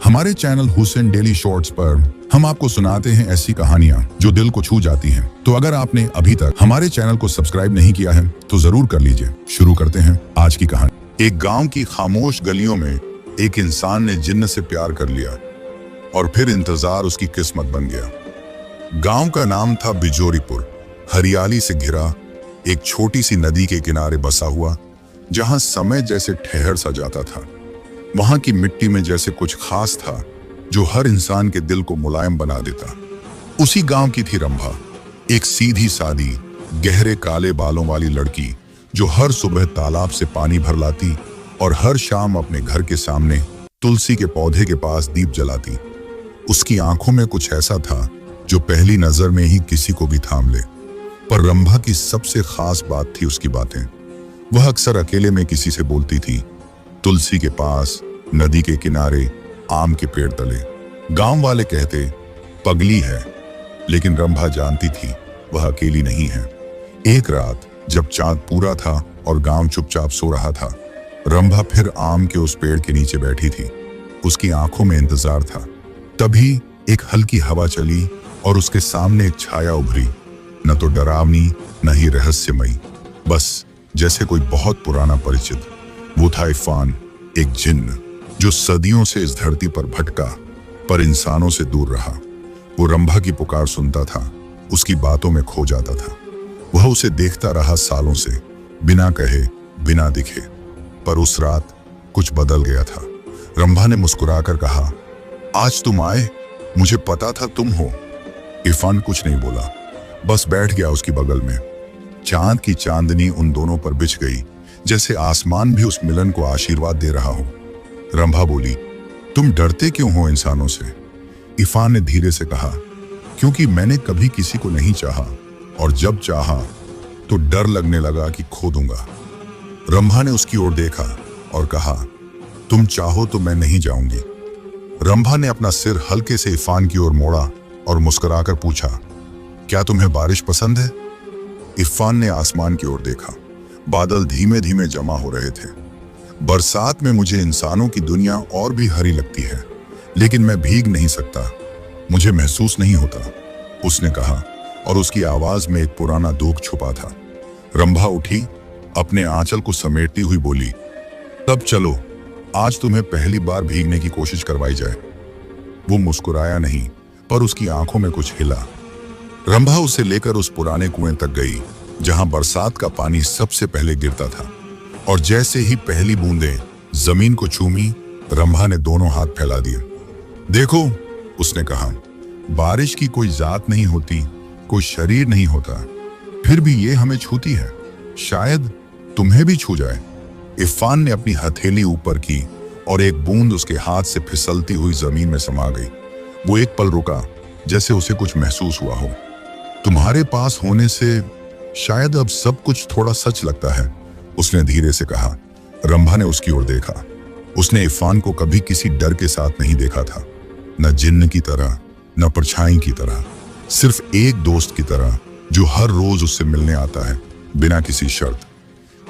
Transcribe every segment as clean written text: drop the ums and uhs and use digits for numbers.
हमारे channel Hussain daily shorts पर हम आपको सुनाते हैं ऐसी कहानियां जो दिल को छू जाती हैं। तो अगर आपने अभी तक हमारे चैनल को सब्सक्राइब नहीं किया है तो जरूर कर लीजिए। शुरू करते हैं आज की कहानी। एक गांव की खामोश गलियों में एक इंसान ने जिन्न से प्यार कर लिया और फिर इंतजार उसकी किस्मत बन गया। गांव का नाम था बिजोरीपुर। हरियाली से घिरा एक छोटी सी नदी के किनारे बसा हुआ, जहां समय जैसे ठहर सा जाता था। वहां की मिट्टी में जैसे कुछ खास था जो हर इंसान के दिल को मुलायम बना देता। उसी गांव की थी रंभा, एक सीधी सादी गहरे काले बालों वाली लड़की जो हर सुबह तालाब से पानी भर लाती और हर शाम अपने घर के सामने तुलसी के पौधे के पास दीप जलाती। उसकी आंखों में कुछ ऐसा था जो पहली नजर में ही किसी को भी थाम ले। पर रंभा की सबसे खास बात थी उसकी बातें। वह अक्सर अकेले में किसी से बोलती थी, तुलसी के पास, नदी के किनारे, आम के पेड़ तले। गांव वाले कहते पगली है, लेकिन रंभा जानती थी वह अकेली नहीं है। एक रात जब चांद पूरा था और गांव चुपचाप सो रहा था, रंभा फिर आम के उस पेड़ के नीचे बैठी थी। उसकी आंखों में इंतजार था। तभी एक हल्की हवा चली और उसके सामने एक छाया उभरी, न तो डरावनी न ही रहस्यमयी, बस जैसे कोई बहुत पुराना परिचित। वो था इरफान, एक जिन्न जो सदियों से इस धरती पर भटका पर इंसानों से दूर रहा। वो रंभा की पुकार सुनता था, उसकी बातों में खो जाता था। वह उसे देखता रहा सालों से, बिना कहे बिना दिखे। पर उस रात कुछ बदल गया था। रंभा ने मुस्कुराकर कहा, आज तुम आए, मुझे पता था तुम हो। इरफान कुछ नहीं बोला, बस बैठ गया उसकी बगल में। चांद की चांदनी उन दोनों पर बिछ गई, जैसे आसमान भी उस मिलन को आशीर्वाद दे रहा हो। रंभा बोली, तुम डरते क्यों हो इंसानों से? इरफान ने धीरे से कहा, क्योंकि मैंने कभी किसी को नहीं चाहा, और जब चाहा तो डर लगने लगा कि खो दूंगा। रंभा ने उसकी ओर देखा और कहा, तुम चाहो तो मैं नहीं जाऊंगी। रंभा ने अपना सिर हल्के से इरफान की ओर मोड़ा और मुस्कुराकर पूछा, क्या तुम्हें बारिश पसंद है? इरफान ने आसमान की ओर देखा। बादल धीमे धीमे जमा हो रहे थे। बरसात में मुझे इंसानों की दुनिया और भी हरी लगती है, लेकिन मैं भीग नहीं सकता, मुझे महसूस नहीं होता, उसने कहा, और उसकी आवाज में एक पुराना दुख छुपा था। रंभा उठी, अपने आंचल को समेटती हुई बोली, तब चलो, आज तुम्हें पहली बार भीगने की कोशिश करवाई जाए। वो मुस्कुराया नहीं, पर उसकी आंखों में कुछ हिला। रंभा उसे लेकर उस पुराने कुएं तक गई जहां बरसात का पानी सबसे पहले गिरता था, और जैसे ही पहली बूंदें जमीन को छूमी, रंभा ने दोनों हाथ फैला दिए। देखो, उसने कहा, बारिश की कोई जात नहीं होती, कोई शरीर नहीं होता, फिर भी ये हमें छूती है, शायद तुम्हें भी छू जाए। इरफान ने अपनी हथेली ऊपर की और एक बूंद उसके हाथ से फिसलती हुई जमीन में समा गई। वो एक पल रुका, जैसे उसे कुछ महसूस हुआ हो। तुम्हारे पास होने से शायद अब सब कुछ थोड़ा सच लगता है, उसने धीरे से कहा। रंभा ने उसकी ओर देखा। उसने इरफान को कभी किसी डर के साथ नहीं देखा था, न जिन्न की तरह, न परछाई की तरह, सिर्फ एक दोस्त की तरह जो हर रोज उससे मिलने आता है, बिना किसी शर्त।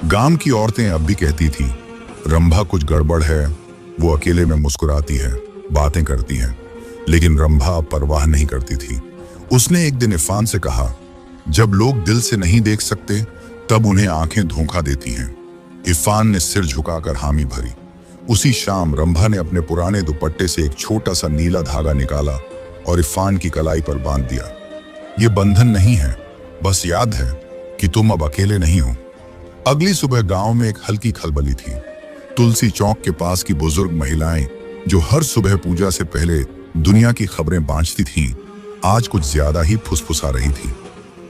गांव की औरतें अब भी कहती थी, रंभा कुछ गड़बड़ है, वो अकेले में मुस्कुराती है, बातें करती है, लेकिन रंभा परवाह नहीं करती थी। उसने एक दिन इरफान से कहा, जब लोग दिल से नहीं देख सकते तब उन्हें आंखें धोखा देती हैं। इरफान ने सिर झुकाकर हामी भरी। उसी शाम रंभा ने अपने पुराने दुपट्टे से एक छोटा सा नीला धागा निकाला और इरफान की कलाई पर बांध दिया। ये बंधन नहीं है, बस याद है कि तुम अब अकेले नहीं हो। अगली सुबह गांव में एक हल्की खलबली थी। तुलसी चौक के पास की बुजुर्ग महिलाएं जो हर सुबह पूजा से पहले दुनिया की खबरें बांटती थीं, आज कुछ ज्यादा ही फुसफुसा रही थी।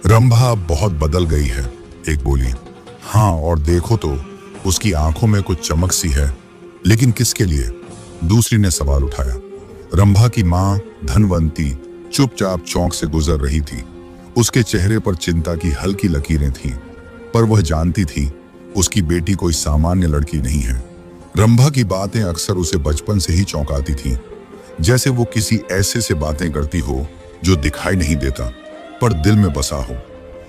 रंभा बहुत बदल गई है, एक बोली। हाँ, और देखो तो उसकी आंखों में कुछ चमक सी है, लेकिन किसके लिए? दूसरी ने सवाल उठाया। रंभा की माँ धनवंती चुपचाप चौक से गुजर रही थी। उसके चेहरे पर चिंता की हल्की लकीरें थीं, पर वह जानती थी उसकी बेटी कोई सामान्य लड़की नहीं है। रंभा की बातें अक्सर उसे बचपन से ही चौंकाती थीं, जैसे वो किसी ऐसे से बातें करती हो जो दिखाई नहीं देता पर दिल में बसा हो।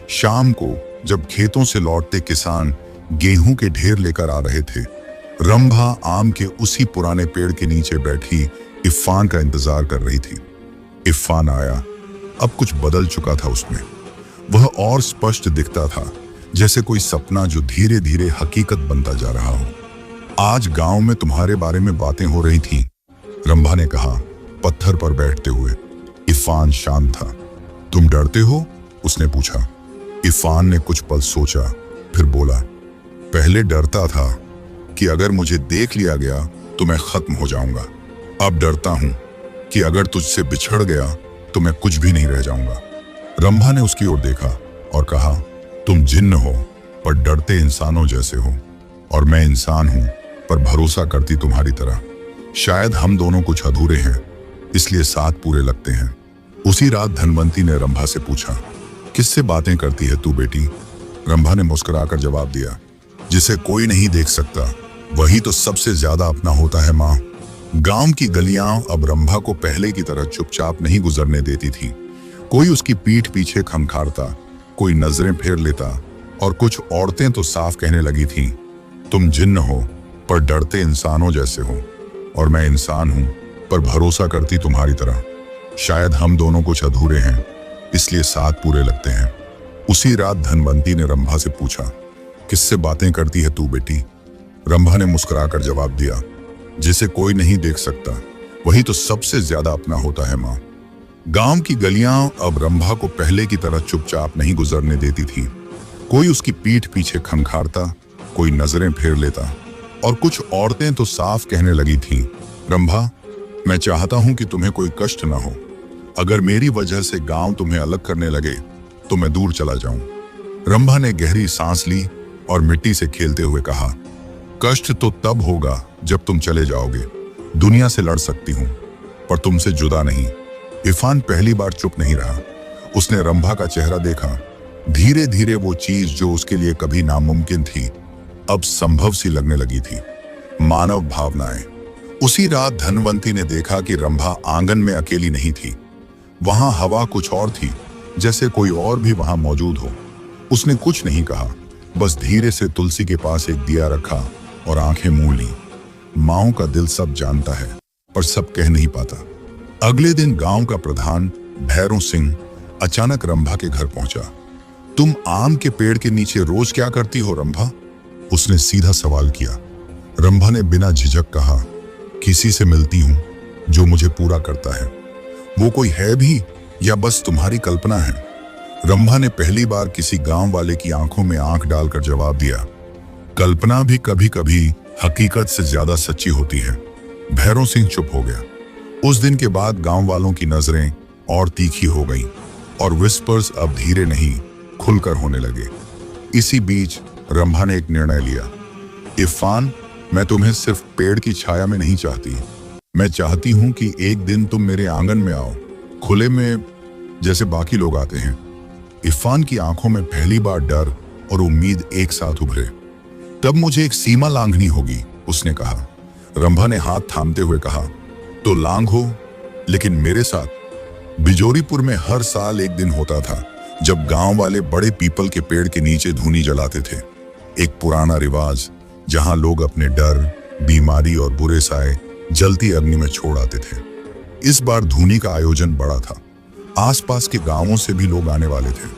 शाम को जब खेतों से लौटते किसान गेहूं के ढेर लेकर आ रहे थे, रंभा आम के उसी पुराने पेड़ के नीचे बैठी इरफान का इंतजार कर रही थी। इरफान आया। अब कुछ बदल चुका था उसमें। वह और स्पष्ट दिखता था, जैसे कोई सपना जो धीरे धीरे हकीकत बनता जा रहा हो। आज गांव में तुम्हारे बारे में बातें हो रही थीं, रंभा ने कहा, पत्थर पर बैठते हुए। इरफान शांत था। तुम डरते हो? उसने पूछा। इरफान ने कुछ पल सोचा, फिर बोला, पहले डरता था कि अगर मुझे देख लिया गया तो मैं खत्म हो जाऊंगा। अब डरता हूं कि अगर तुझसे बिछड़ गया तो मैं कुछ भी नहीं रह जाऊंगा। रंभा ने उसकी ओर देखा और कहा, तुम जिन्न हो पर डरते इंसानों जैसे हो, और मैं इंसान हूं पर भरोसा करती तुम्हारी तरह। शायद हम दोनों कुछ अधूरे हैं, इसलिए साथ पूरे लगते हैं। उसी रात धनवंती ने रंभा से पूछा, किससे बातें करती है तू बेटी? रंभा ने मुस्कुराकर जवाब दिया, जिसे कोई नहीं देख सकता वही तो सबसे ज्यादा अपना होता है माँ। गांव की गलियां अब रंभा को पहले की तरह चुपचाप नहीं गुजरने देती थी। कोई उसकी पीठ पीछे खमखारता, कोई नजरें फेर लेता, और कुछ औरतें तो साफ कहने लगी थीं, तुम जिन्न हो पर डरते इंसानों जैसे हो, और मैं इंसान हूं पर भरोसा करती तुम्हारी तरह। शायद हम दोनों कुछ अधूरे हैं, इसलिए साथ पूरे लगते हैं। उसी रात धनवंती ने रंभा से पूछा, किससे बातें करती है तू बेटी? रंभा ने मुस्कुराकर जवाब दिया, जिसे कोई नहीं देख सकता वही तो सबसे ज्यादा अपना होता है माँ। गांव की गलियां अब रंभा को पहले की तरह चुपचाप नहीं गुजरने देती थी। कोई उसकी पीठ पीछे खंखारता, कोई नजरें फेर लेता, और कुछ औरतें तो साफ कहने लगी थीं, रंभा, मैं चाहता हूं कि तुम्हें कोई कष्ट ना हो। अगर मेरी वजह से गांव तुम्हें अलग करने लगे तो मैं दूर चला जाऊं। रंभा ने गहरी सांस ली और मिट्टी से खेलते हुए कहा, कष्ट तो तब होगा जब तुम चले जाओगे। दुनिया से लड़ सकती हूं पर तुमसे जुदा नहीं। इरफान पहली बार चुप नहीं रहा। उसने रंभा का चेहरा देखा। धीरे धीरे वो चीज जो उसके लिए कभी नामुमकिन थी अब संभव सी लगने लगी थी, मानव भावनाएं। उसी रात धनवंती ने देखा कि रंभा आंगन में अकेली नहीं थी। वहां हवा कुछ और थी, जैसे कोई और भी वहां मौजूद हो। उसने कुछ नहीं कहा, बस धीरे से तुलसी के पास एक दिया रखा और आंखें मूंद ली। माओ का दिल सब जानता है पर सब कह नहीं पाता। अगले दिन गांव का प्रधान भैरों सिंह अचानक रंभा के घर पहुंचा। तुम आम के पेड़ के नीचे रोज क्या करती हो रंभा? उसने सीधा सवाल किया। रंभा ने बिना झिझक कहा, किसी से मिलती हूं जो मुझे पूरा करता है। वो कोई है भी या बस तुम्हारी कल्पना है? रंभा ने पहली बार किसी गांव वाले की आंखों में आंख डालकर जवाब दिया, कल्पना भी कभी कभी हकीकत से ज्यादा सच्ची होती है। भैरों सिंह चुप हो गया। उस दिन के बाद गांव वालों की नजरें और तीखी हो गईं और विस्पर्स अब धीरे नहीं खुलकर होने लगे। इसी बीच रंभा ने एक निर्णय लिया, इरफान, मैं तुम्हें सिर्फ पेड़ की छाया में नहीं चाहती, मैं चाहती हूं कि एक दिन तुम मेरे आंगन में आओ, खुले में, जैसे बाकी लोग आते हैं। इरफान की आंखों में पहली बार डर और उम्मीद एक साथ उभरे। तब मुझे एक सीमा लांघनी होगी, उसने कहा। रंभा ने हाथ थामते हुए कहा, तो लांघ हो, लेकिन मेरे साथ। बिजोरीपुर में हर साल एक दिन होता था जब गांव वाले बड़े पीपल के पेड़ के नीचे धूनी जलाते थे। एक पुराना रिवाज जहां लोग अपने डर, बीमारी और बुरे साए जलती अग्नि में छोड़ आते थे। इस बार धूनी का आयोजन बड़ा था। आसपास के गांवों से भी लोग आने वाले थे।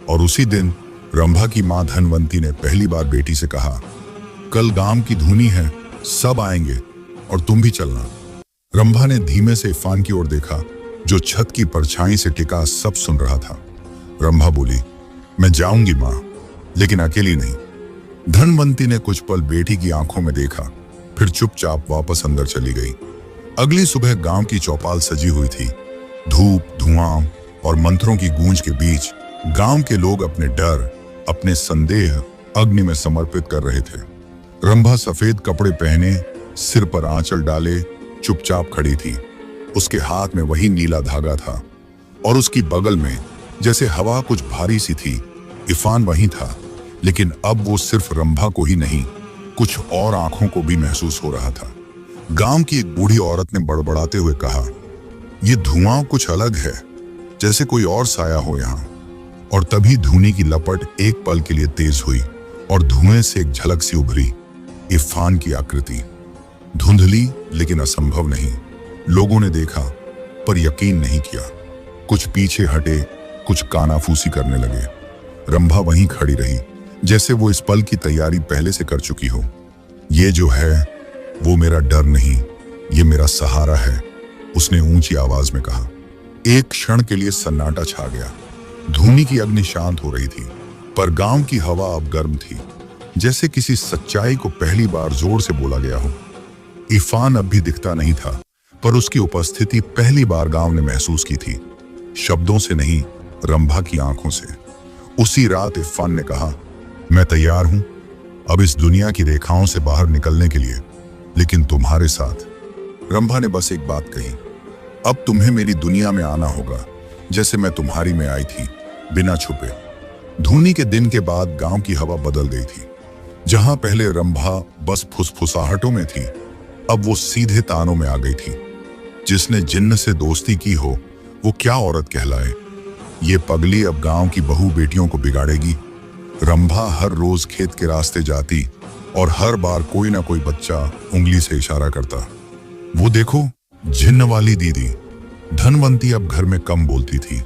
और उसी दिन रंभा की मां धनवंती ने पहली बार बेटी से कहा, कल गांव की धूनी है, सब आएंगे और तुम भी चलना। रंभा ने धीमे से इरफान की ओर देखा, जो छत की परछाई से टिका सब सुन रहा था। रंभा बोली, मैं जाऊंगी मां, लेकिन अकेली नहीं। धनवंती ने कुछ पल बेटी की आंखों में देखा, फिर चुपचाप वापस अंदर चली गई। अगली सुबह गांव की चौपाल सजी हुई थी। धूप, धुआं और मंत्रों की गूंज के बीच गांव के लोग अपने डर, अपने संदेह अग्नि में समर्पित कर रहे थे। रंभा सफेद कपड़े पहने, सिर पर आंचल डाले चुपचाप खड़ी थी। उसके हाथ में वही नीला धागा था और उसकी बगल में, जैसे हवा कुछ भारी सी थी, इरफान वहीं था। लेकिन अब वो सिर्फ रंभा को ही नहीं, कुछ और आंखों को भी महसूस हो रहा था। गांव की एक बूढ़ी औरत ने बड़बड़ाते हुए कहा, ये धुआं कुछ अलग है, जैसे कोई और साया हो यहाँ। और तभी धूनी की लपट एक पल के लिए तेज हुई और धुएं से एक झलक सी उभरी। इरफान की आकृति धुंधली लेकिन असंभव नहीं। लोगों ने देखा पर यकीन नहीं किया। कुछ पीछे हटे, कुछ कानाफूसी करने लगे। रंभा वहीं खड़ी रही, जैसे वो इस पल की तैयारी पहले से कर चुकी हो। ये जो है वो मेरा डर नहीं, ये मेरा सहारा है, उसने ऊंची आवाज में कहा। एक क्षण के लिए सन्नाटा छा गया। धूनी की अग्नि शांत हो रही थी, पर गांव की हवा अब गर्म थी, जैसे किसी सच्चाई को पहली बार जोर से बोला गया हो। इरफान अब भी दिखता नहीं था, पर उसकी उपस्थिति पहली बार गांव ने महसूस की थी, शब्दों से नहीं, रंभा की आंखों से। उसी रात इरफान ने कहा, मैं तैयार हूं अब इस दुनिया की रेखाओं से बाहर निकलने के लिए, लेकिन तुम्हारे साथ। रंभा ने बस एक बात कही, अब तुम्हें मेरी दुनिया में आना होगा, जैसे मैं तुम्हारी में आई थी, बिना छुपे। धूनी के दिन के बाद गांव की हवा बदल गई थी। जहां पहले रंभा बस फुसफुसाहटों में थी, अब वो सीधे तानों में आ गई थी। जिसने जिन्न से दोस्ती की हो, वो क्या औरत कहलाए। ये पगली अब गांव की बहू बेटियों को बिगाड़ेगी। रंभा हर रोज खेत के रास्ते जाती और हर बार कोई ना कोई बच्चा उंगली से इशारा करता, वो देखो जिन्न वाली दीदी। धनवंती अब घर में कम बोलती थी,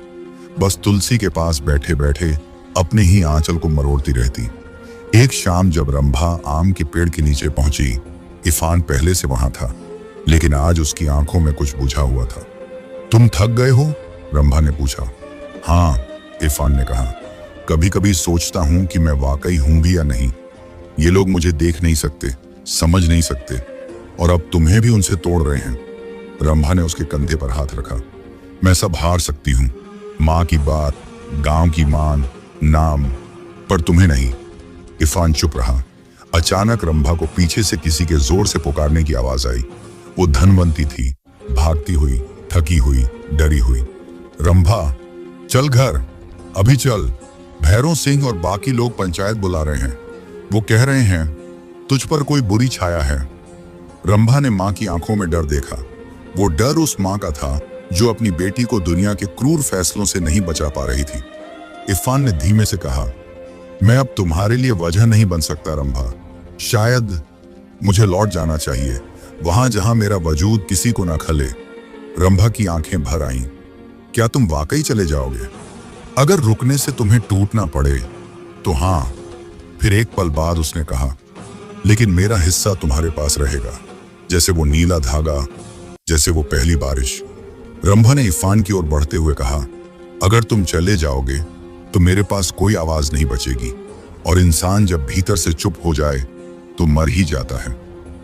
बस तुलसी के पास बैठे बैठे अपने ही आंचल को मरोड़ती रहती। एक शाम जब रंभा आम के पेड़ के नीचे पहुंची, इरफान पहले से वहां था, लेकिन आज उसकी आंखों में कुछ बुझा हुआ था। तुम थक गए हो? रंभा ने पूछा। हाँ, इरफान ने कहा, कभी कभी सोचता हूं कि मैं वाकई हूं भी या नहीं। ये लोग मुझे देख नहीं सकते, समझ नहीं सकते, और अब तुम्हें भी उनसे तोड़ रहे हैं। रंभा ने उसके कंधे पर हाथ रखा। मैं सब हार सकती हूँ, माँ की बात, गांव की मान, नाम, पर तुम्हें नहीं। इरफान चुप रहा। अचानक रंभा को पीछे से किसी के जोर से पुकारने की आवाज आई। वो धनवंती थी, भागती हुई, थकी हुई, डरी हुई। रंभा, चल घर, अभी चल। भैरों सिंह और बाकी लोग पंचायत बुला रहे हैं। वो कह रहे हैं तुझ पर कोई बुरी छाया है। रंभा ने माँ की आंखों में डर देखा। वो डर उस माँ का था जो अपनी बेटी को दुनिया के क्रूर फैसलों से नहीं बचा पा रही थी। इरफान ने धीमे से कहा, मैं अब तुम्हारे लिए वजह नहीं बन सकता रंभा। शायद मुझे लौट जाना चाहिए, वहां जहां मेरा वजूद किसी को ना खले। रंभा की आंखें भर आईं। क्या तुम वाकई चले जाओगे? अगर रुकने से तुम्हें टूटना पड़े तो हाँ। फिर एक पल बाद उसने कहा, लेकिन मेरा हिस्सा तुम्हारे पास रहेगा, जैसे वो नीला धागा, जैसे वो पहली बारिश। रंभा ने इरफान की ओर बढ़ते हुए कहा, अगर तुम चले जाओगे तो मेरे पास कोई आवाज नहीं बचेगी, और इंसान जब भीतर से चुप हो जाए तो मर ही जाता है।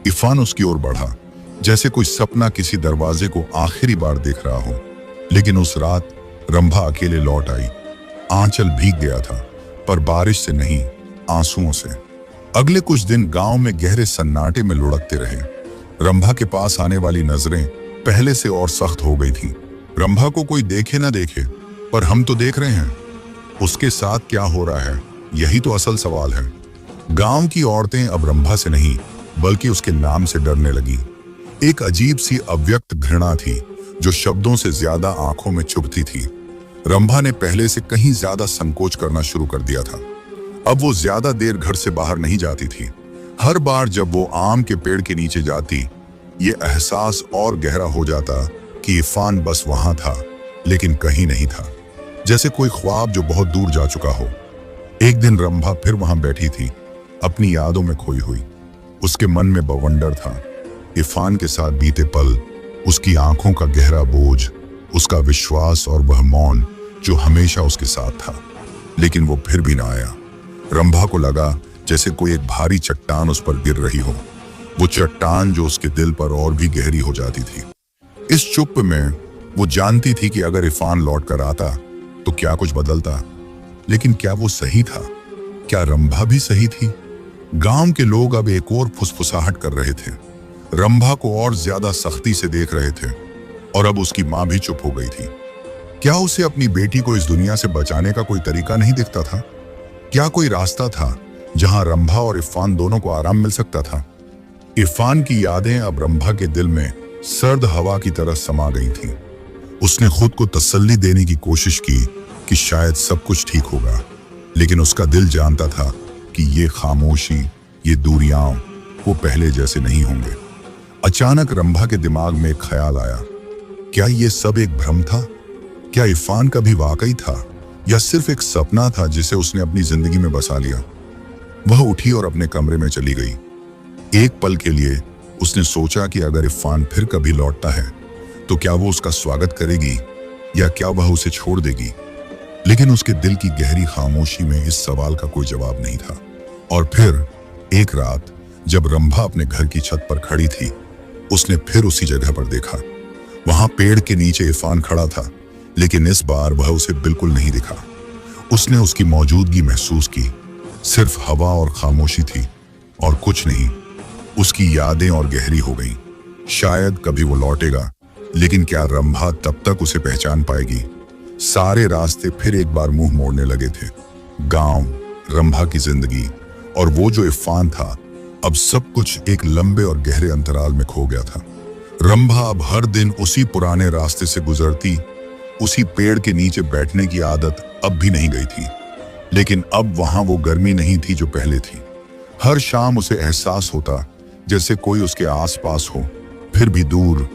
इरफान उसकी ओर बढ़ा, जैसे कोई सपना किसी दरवाजे को आखिरी बार देख रहा हो। लेकिन उस रात रंभा अकेले लौट आई। आंचल भीग गया था, पर बारिश से नहीं, आंसुओं से। अगले कुछ दिन गांव में गहरे सन्नाटे में लुढ़कते रहे। रंभा के पास आने वाली नजरें पहले से और सख्त हो गई थीं। रंभा को कोई देखे ना देखे, पर हम तो देख रहे हैं। उसके साथ क्या हो रहा है, यही तो असल सवाल है। गांव की औरतें अब रंभा से नहीं, बल्कि उसके नाम से डरने लगी। एक अजीब सी अव्यक्त घृणा थी जो शब्दों से ज्यादा आंखों में चुभती थी। रंभा ने पहले से कहीं ज्यादा संकोच करना शुरू कर दिया था। अब वो ज्यादा देर घर से बाहर नहीं जाती थी। हर बार जब वो आम के पेड़ के नीचे जाती, ये एहसास और गहरा हो जाता कि इरफान बस वहां था, लेकिन कहीं नहीं था, जैसे कोई ख्वाब जो बहुत दूर जा चुका हो। एक दिन रंभा फिर वहां बैठी थी, अपनी यादों में खोई हुई। उसके मन में बवंडर था, इरफान के साथ बीते पल, उसकी आंखों का गहरा बोझ, उसका विश्वास और वह मौन जो हमेशा उसके साथ था। लेकिन वो फिर भी ना आया। रंभा को लगा जैसे कोई एक भारी चट्टान उस पर गिर रही हो, वो चट्टान जो उसके दिल पर और भी गहरी हो जाती थी। इस चुप में वो जानती थी कि अगर इरफान लौट कर आता तो क्या कुछ बदलता, लेकिन क्या वो सही था? क्या रंभा भी सही थी? गांव के लोग अब एक और फुसफुसाहट कर रहे थे, रंभा को और ज्यादा सख्ती से देख रहे थे, और अब उसकी माँ भी चुप हो गई थी। क्या उसे अपनी बेटी को इस दुनिया से बचाने का कोई तरीका नहीं दिखता था? क्या कोई रास्ता था जहां रंभा और इरफान दोनों को आराम मिल सकता था? इरफान की यादें अब रंभा के दिल में सर्द हवा की तरह समा गई थीं। उसने खुद को तसल्ली देने की कोशिश की कि शायद सब कुछ ठीक होगा, लेकिन उसका दिल जानता था कि ये खामोशी, ये दूरियां वो पहले जैसे नहीं होंगे। अचानक रंभा के दिमाग में एक ख्याल आया, क्या ये सब एक भ्रम था? क्या इरफान कभी वाकई था या सिर्फ एक सपना था जिसे उसने अपनी जिंदगी में बसा लिया? वह उठी और अपने कमरे में चली गई। एक पल के लिए उसने सोचा कि अगर इरफान फिर कभी लौटता है तो क्या वो उसका स्वागत करेगी या क्या वह उसे छोड़ देगी। लेकिन उसके दिल की गहरी खामोशी में इस सवाल का कोई जवाब नहीं था। और फिर एक रात जब रंभा अपने घर की छत पर खड़ी थी, उसने फिर उसी जगह पर देखा। वहां पेड़ के नीचे इरफान खड़ा था, लेकिन इस बार वह उसे बिल्कुल नहीं दिखा। उसने उसकी मौजूदगी महसूस की, सिर्फ हवा और खामोशी थी और कुछ नहीं। उसकी यादें और गहरी हो गईं। शायद कभी वो लौटेगा, लेकिन क्या रंभा तब तक उसे पहचान पाएगी? सारे रास्ते फिर एक बार मुंह मोड़ने लगे थे। गांव, रंभा की जिंदगी और वो जो इरफान था, अब सब कुछ एक लंबे और गहरे अंतराल में खो गया था। रंभा अब हर दिन उसी पुराने रास्ते से गुजरती, उसी पेड़ के नीचे बैठने की आदत अब भी नहीं गई थी। लेकिन अब वहां वो गर्मी नहीं थी जो पहले थी। हर शाम उसे एहसास होता जैसे कोई उसके आसपास हो, फिर भी दूर,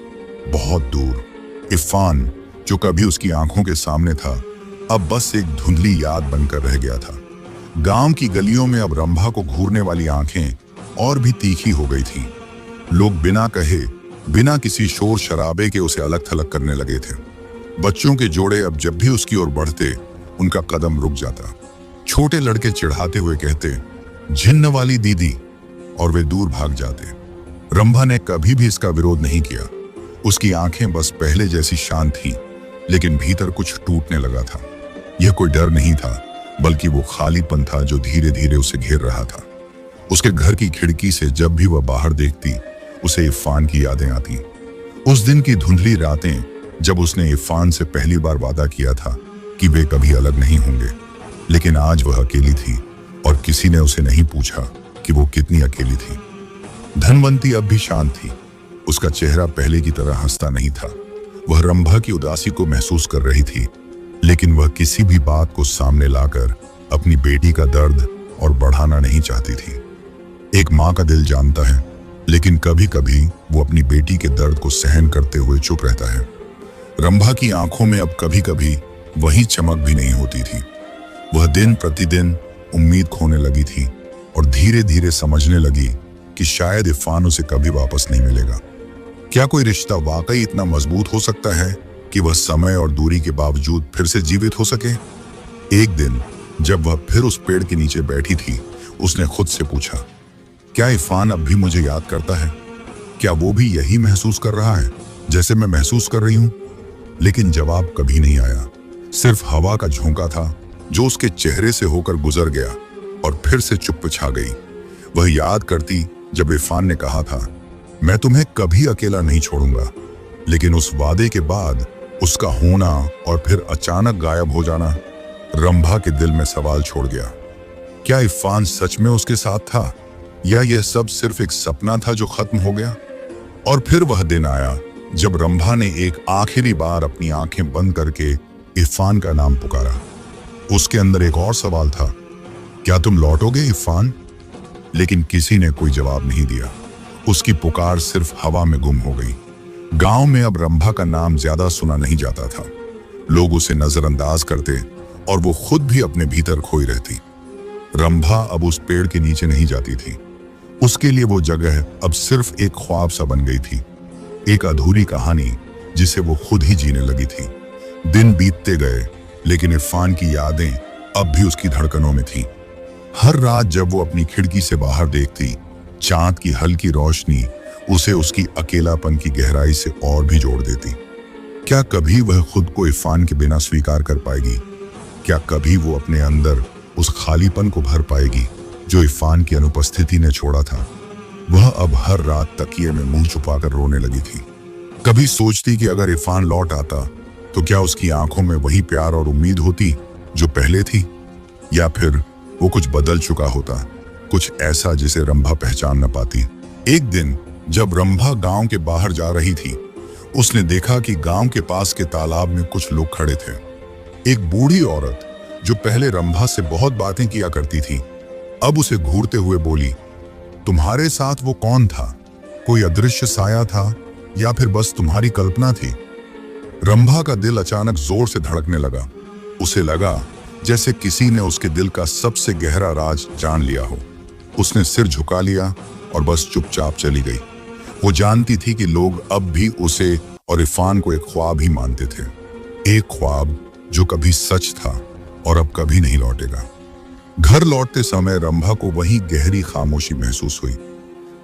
बहुत दूर। इरफान जो कभी उसकी आंखों के सामने था, अब बस एक धुंधली याद बनकर रह गया था। गांव की गलियों में अब रंभा को घूरने वाली आंखें और भी तीखी हो गई थीं। लोग बिना कहे, बिना किसी शोर शराबे के उसे अलग थलग करने लगे थे। बच्चों के जोड़े अब जब भी उसकी ओर बढ़ते, उनका कदम रुक जाता। छोटे लड़के चिढ़ाते हुए कहते, झिन्न वाली दीदी, और वे दूर भाग जाते। रंभा ने कभी भी इसका विरोध नहीं किया। उसकी आंखें बस पहले जैसी शांत थीं, लेकिन भीतर कुछ टूटने लगा था। यह कोई डर नहीं था, बल्कि वो खालीपन था जो धीरे धीरे उसे घेर रहा था। उसके घर की खिड़की से जब भी वह बाहर देखती, उसे इरफान की यादें आती। उस दिन की धुंधली रातें जब उसने इरफान से पहली बार वादा किया था कि वे कभी अलग नहीं होंगे। लेकिन आज वह अकेली थी और किसी ने उसे नहीं पूछा कि वो कितनी अकेली थी। धनवंती अब भी शांत थी। उसका चेहरा पहले की तरह हंसता नहीं था। वह रंभा की उदासी को महसूस कर रही थी, लेकिन वह किसी भी बात को सामने लाकर अपनी बेटी का दर्द और बढ़ाना नहीं चाहती थी। एक माँ का दिल जानता है, लेकिन कभी कभी वो अपनी बेटी के दर्द को सहन करते हुए चुप रहता है। रंभा की आंखों में अब कभी कभी वही चमक भी नहीं होती थी। वह दिन प्रतिदिन उम्मीद खोने लगी थी और धीरे धीरे समझने लगी कि शायद इरफान उसे कभी वापस नहीं मिलेगा। क्या कोई रिश्ता वाकई इतना मजबूत हो सकता है कि वह समय और दूरी के बावजूद फिर से जीवित हो सके? एक दिन जब वह फिर उस पेड़ के नीचे बैठी थी, उसने खुद से पूछा, क्या इरफान अब भी मुझे याद करता है? क्या वो भी यही महसूस कर रहा है जैसे मैं महसूस कर रही हूं? लेकिन जवाब कभी नहीं आया। सिर्फ हवा का झोंका था जो उसके चेहरे से होकर गुजर गया और फिर से चुप्पी छा गई। वह याद करती जब इरफान ने कहा था, मैं तुम्हें कभी अकेला नहीं छोड़ूंगा। लेकिन उस वादे के बाद उसका होना और फिर अचानक गायब हो जाना रंभा के दिल में सवाल छोड़ गया। क्या इरफान सच में उसके साथ था या यह सब सिर्फ एक सपना था जो खत्म हो गया? और फिर वह दिन आया जब रंभा ने एक आखिरी बार अपनी आंखें बंद करके इरफान का नाम पुकारा। उसके अंदर एक और सवाल था, क्या तुम लौटोगे इरफान? लेकिन किसी ने कोई जवाब नहीं दिया। उसकी पुकार सिर्फ हवा में गुम हो गई। गांव में अब रंभा का नाम ज्यादा सुना नहीं जाता था। लोग उसे नजरअंदाज करते और वो खुद भी अपने भीतर खोई रहती। रंभा अब उस पेड़ के नीचे नहीं जाती थी। उसके लिए वो जगह अब सिर्फ एक ख्वाब सा बन गई थी, एक अधूरी कहानी जिसे वो खुद ही जीने लगी थी। दिन बीतते गए, लेकिन इरफान की यादें अब भी उसकी धड़कनों में थीं। हर रात जब वो अपनी खिड़की से बाहर देखती, चांद की हल्की रोशनी उसे उसकी अकेलापन की गहराई से और भी जोड़ देती। क्या कभी वह खुद को इरफान के बिना स्वीकार कर पाएगी? क्या कभी वो अपने अंदर उस खालीपन को भर पाएगी जो इरफान की अनुपस्थिति ने छोड़ा था? वह अब हर रात तकिए में मुंह छुपाकर रोने लगी थी। कभी सोचती कि अगर इरफान लौट आता तो क्या उसकी आंखों में वही प्यार और उम्मीद होती जो पहले थी, या फिर वो कुछ बदल चुका होता, कुछ ऐसा जिसे रंभा पहचान न पाती। एक दिन जब रंभा गांव के बाहर जा रही थी, उसने देखा कि गांव के पास के तालाब में कुछ लोग खड़े थे। एक बूढ़ी औरत जो पहले रंभा से बहुत बातें किया करती थी, अब उसे घूरते हुए बोली, तुम्हारे साथ वो कौन था? कोई अदृश्य साया था या फिर बस तुम्हारी कल्पना थी? रंभा का दिल अचानक जोर से धड़कने लगा। उसे लगा जैसे किसी ने उसके दिल का सबसे गहरा राज जान लिया हो। उसने सिर झुका लिया और बस चुपचाप चली गई। वो जानती थी कि लोग अब भी उसे और इरफान को एक ख्वाब ही मानते थे, एक ख्वाब जो कभी सच था और अब कभी नहीं लौटेगा। घर लौटते समय रंभा को वही गहरी खामोशी महसूस हुई।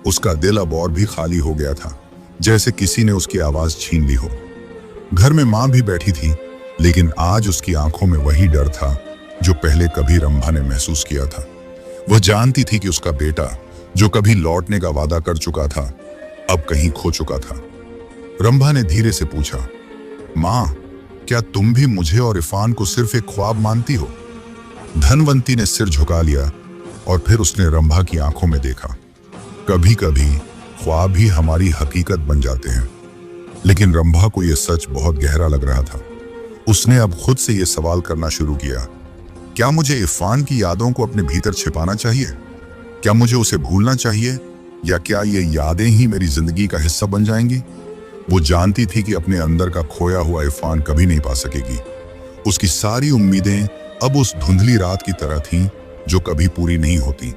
उसका दिल अब और भी खाली हो गया था, जैसे किसी ने उसकी आवाज छीन ली हो। घर में मां भी बैठी थी, लेकिन आज उसकी आंखों में वही डर था जो पहले कभी रंभा ने महसूस किया था। वह जानती थी कि उसका बेटा, जो कभी लौटने का वादा कर चुका था, अब कहीं खो चुका था। रंभा ने धीरे से पूछा, मां, क्या तुम भी मुझे और इरफान को सिर्फ एक ख्वाब मानती हो? धनवंती ने सिर झुका लिया और फिर उसने रंभा की आंखों में देखा। कभी कभी ख्वाब ही हमारी हकीकत बन जाते हैं। लेकिन रंभा को यह सच बहुत गहरा लग रहा था। उसने अब खुद से यह सवाल करना शुरू किया, क्या मुझे इरफान की यादों को अपने भीतर छिपाना चाहिए? क्या मुझे उसे भूलना चाहिए, या क्या ये यादें ही मेरी जिंदगी का हिस्सा बन जाएंगी? वो जानती थी कि अपने अंदर का खोया हुआ इरफान कभी नहीं पा सकेगी। उसकी सारी उम्मीदें अब उस धुंधली रात की तरह थीं जो कभी पूरी नहीं होती।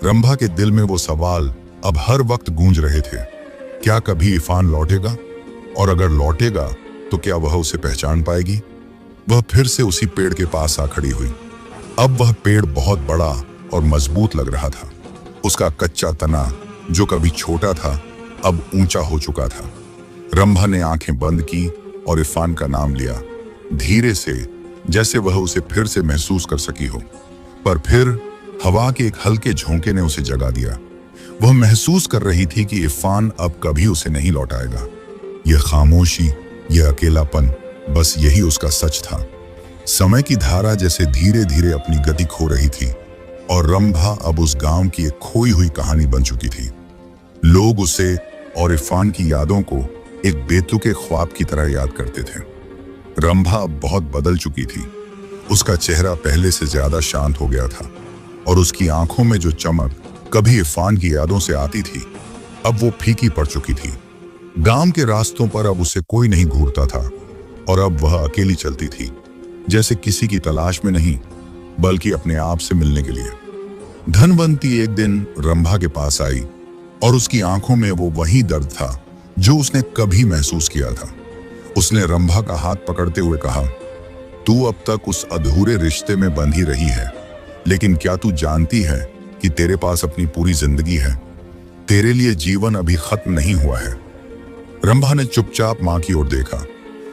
रंभा के दिल में वो सवाल अब हर वक्त गूंज रहे थे, क्या कभी इरफान लौटेगा? और अगर लौटेगा तो क्या वह उसे पहचान पाएगी? वह फिर से उसी पेड़ के पास आ खड़ी हुई। अब वह पेड़ बहुत बड़ा और मजबूत लग रहा था। उसका कच्चा तना, जो कभी छोटा था, अब ऊंचा हो चुका था। रंभा ने आंखें बंद की और इरफान का नाम लिया, धीरे से, जैसे वह उसे फिर से महसूस कर सकी हो। पर फिर हवा के एक हल्के झोंके ने उसे जगा दिया। वह महसूस कर रही थी कि इरफान अब कभी उसे नहीं लौटाएगा। यह खामोशी, यह अकेलापन, बस यही उसका सच था। समय की धारा जैसे धीरे धीरे अपनी गति खो रही थी और रंभा अब उस गांव की एक खोई हुई कहानी बन चुकी थी। लोग उसे और इरफान की यादों को एक बेतुके ख्वाब की तरह याद करते थे। रंभा अब बहुत बदल चुकी थी। उसका चेहरा पहले से ज्यादा शांत हो गया था और उसकी आंखों में जो चमक कभी इरफान की यादों से आती थी, अब वो फीकी पड़ चुकी थी। गांव के रास्तों पर अब उसे कोई नहीं घूरता था और अब वह अकेली चलती थी, जैसे किसी की तलाश में नहीं, बल्कि अपने आप से मिलने के लिए। धनवंती एक दिन रंभा के पास आई और उसकी आंखों में वो वही दर्द था जो उसने कभी महसूस किया था। उसने रंभा का हाथ पकड़ते हुए कहा, तू अब तक उस अधूरे रिश्ते में बंधी रही है, लेकिन क्या तू जानती है कि तेरे पास अपनी पूरी जिंदगी है? तेरे लिए जीवन अभी खत्म नहीं हुआ है। रंभा ने चुपचाप मां की ओर देखा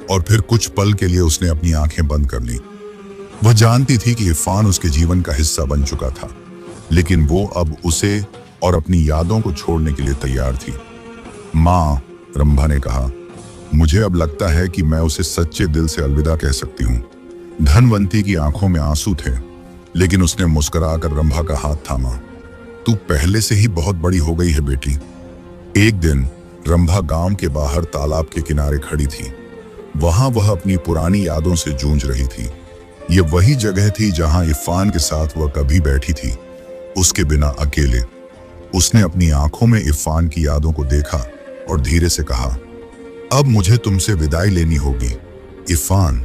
और फिर कुछ पल के लिए उसने अपनी आंखें बंद कर ली। वह जानती थी कि इरफान उसके जीवन का हिस्सा बन चुका था, लेकिन वो अब उसे और अपनी यादों को छोड़ने के लिए तैयार थी। मां, रंभा ने कहा, मुझे अब लगता है कि मैं उसे सच्चे दिल से अलविदा कह सकती हूँ। धनवंती की आंखों में आंसू थे, लेकिन उसने मुस्कुराकर रंभा का हाथ थामा। तू पहले से ही बहुत बड़ी हो गई है बेटी। एक दिन रंभा गांव के बाहर तालाब के किनारे खड़ी थी। वहां वह अपनी पुरानी यादों से जूझ रही थी। ये वही जगह थी जहां इरफान के साथ वह कभी बैठी थी, उसके बिना अकेले। उसने अपनी आंखों में इरफान की यादों को देखा और धीरे से कहा, अब मुझे तुमसे विदाई लेनी होगी। इरफान,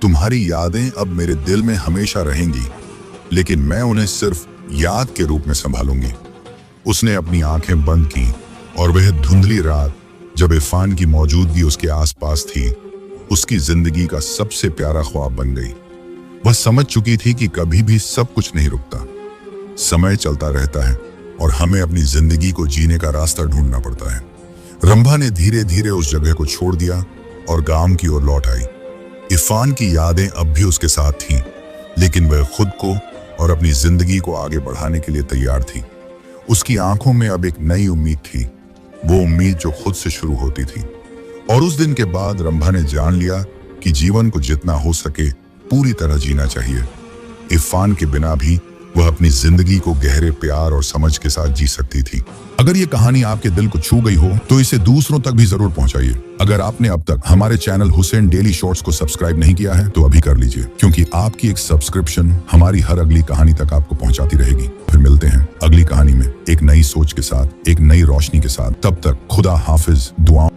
तुम्हारी यादें अब मेरे दिल में हमेशा रहेंगी, लेकिन मैं उन्हें सिर्फ याद के रूप में संभालूंगी। उसने अपनी आंखें बंद की और वह धुंधली रात, जब इरफान की मौजूदगी उसके आसपास थी, उसकी जिंदगी का सबसे प्यारा ख्वाब बन गई। वह समझ चुकी थी कि कभी भी सब कुछ नहीं रुकता। समय चलता रहता है और हमें अपनी जिंदगी को जीने का रास्ता ढूंढना पड़ता है। रंभा ने धीरे धीरे उस जगह को छोड़ दिया और गांव की ओर लौट आई। इरफान की यादें अब भी उसके साथ थीं, लेकिन वह खुद को और अपनी जिंदगी को आगे बढ़ाने के लिए तैयार थी। उसकी आंखों में अब एक नई उम्मीद थी, वो उम्मीद जो खुद से शुरू होती थी। और उस दिन के बाद रंभा ने जान लिया कि जीवन को जितना हो सके पूरी तरह जीना चाहिए। इरफान के बिना भी वह अपनी जिंदगी को गहरे प्यार और समझ के साथ जी सकती थी। अगर ये कहानी आपके दिल को छू गई हो तो इसे दूसरों तक भी जरूर पहुंचाइए। अगर आपने अब तक हमारे चैनल हुसैन डेली शॉर्ट्स को सब्सक्राइब नहीं किया है तो अभी कर लीजिए, क्योंकि आपकी एक सब्सक्रिप्शन हमारी हर अगली कहानी तक आपको पहुंचाती रहेगी। फिर मिलते हैं अगली कहानी में एक नई सोच के साथ, एक नई रोशनी के साथ। तब तक खुदा हाफिज, दुआओं।